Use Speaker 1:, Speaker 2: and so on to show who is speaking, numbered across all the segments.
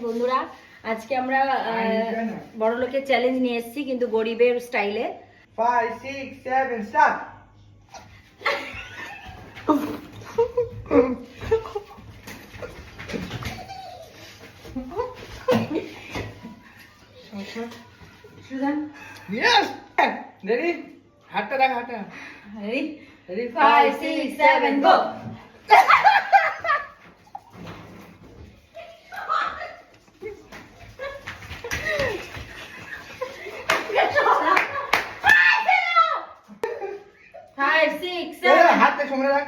Speaker 1: বন্ধুরা, আজকে আমরা বড় লোকের চ্যালেঞ্জ নিয়ে এসেছি, কিন্তু গরিবের স্টাইলে।
Speaker 2: 5, 6, 7, start! Yes! Ready? হাতটা রাখ, হাতটা।
Speaker 1: Ready?
Speaker 2: Ready?
Speaker 1: 5, 6, 7, go! Five, six, seven.
Speaker 2: হাতটা সামনে রাখ।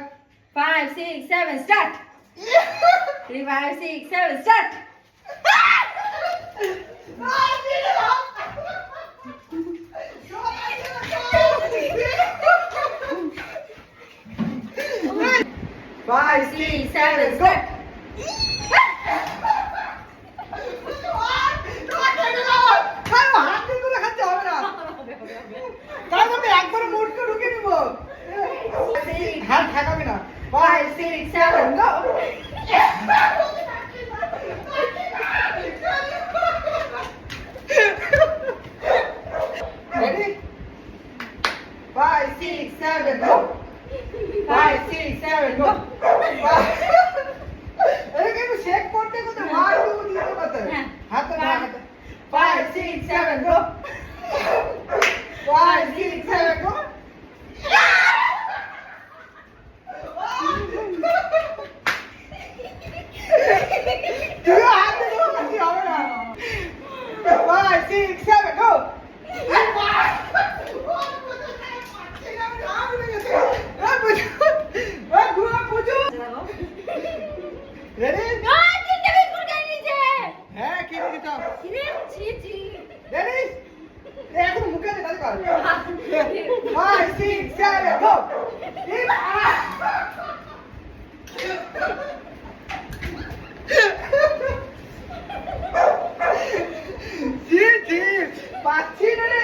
Speaker 1: 5, 6, 7, start. 3, 5, 6, 7, start.
Speaker 2: Five,
Speaker 1: 6, 7, start.
Speaker 2: হাত ঠাকাবি না। 5, 6, 7, go! Ready? 5, 6, 7, go! 5, 6, 7, go! এরকম একটু শেক করতে করতে মার দেবো দিতে করতে। হাতে না হাতে। 5, 6, 7, go! 5, 6, 7, go! তুইও হাতে দেবো নাকি হবে না? 5, 6, 7, go! Ready? হ্যাঁ কি দিতে Ready? এখন মুখে দে তাহলে কর 5, 6, 7, go! জি জি পাচ্ছি না রে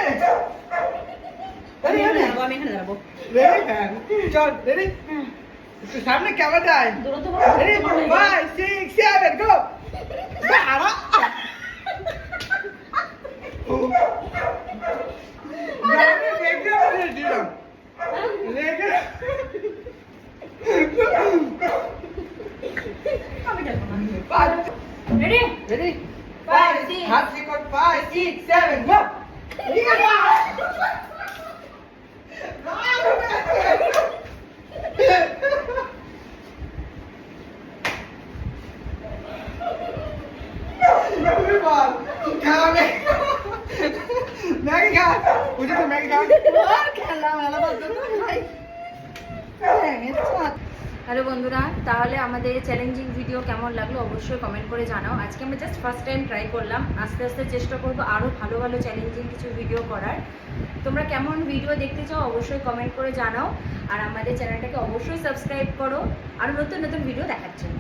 Speaker 1: আমি এখানে দাঁড়াবো।
Speaker 2: রেডি হ্যাঁ চল রেডি একটু সামনে ক্যামেরা যায় রেডি 5, 6, 7, go! দাঁড়া গানে দেখে বলে দিলাম লেগে
Speaker 1: Ready?
Speaker 2: রেডি
Speaker 1: 5, 6.
Speaker 2: হাত রেকর্ড 5, 6, 7, go! ঠিক আছে ম্যাগি খা বুঝে তো ম্যাগি খা
Speaker 1: হ্যালো বন্ধুরা, তাহলে আমাদের চ্যালেঞ্জিং ভিডিও কেমন লাগলো অবশ্যই কমেন্ট করে জানাও। আজকে আমরা জাস্ট ফার্স্ট টাইম ট্রাই করলাম, আস্তে আস্তে চেষ্টা করবো আরও ভালো ভালো চ্যালেঞ্জিং কিছু ভিডিও করার। তোমরা কেমন ভিডিও দেখতে চাও অবশ্যই কমেন্ট করে জানাও, আর আমাদের চ্যানেলটাকে অবশ্যই সাবস্ক্রাইব করো আরও নতুন নতুন ভিডিও দেখার জন্য।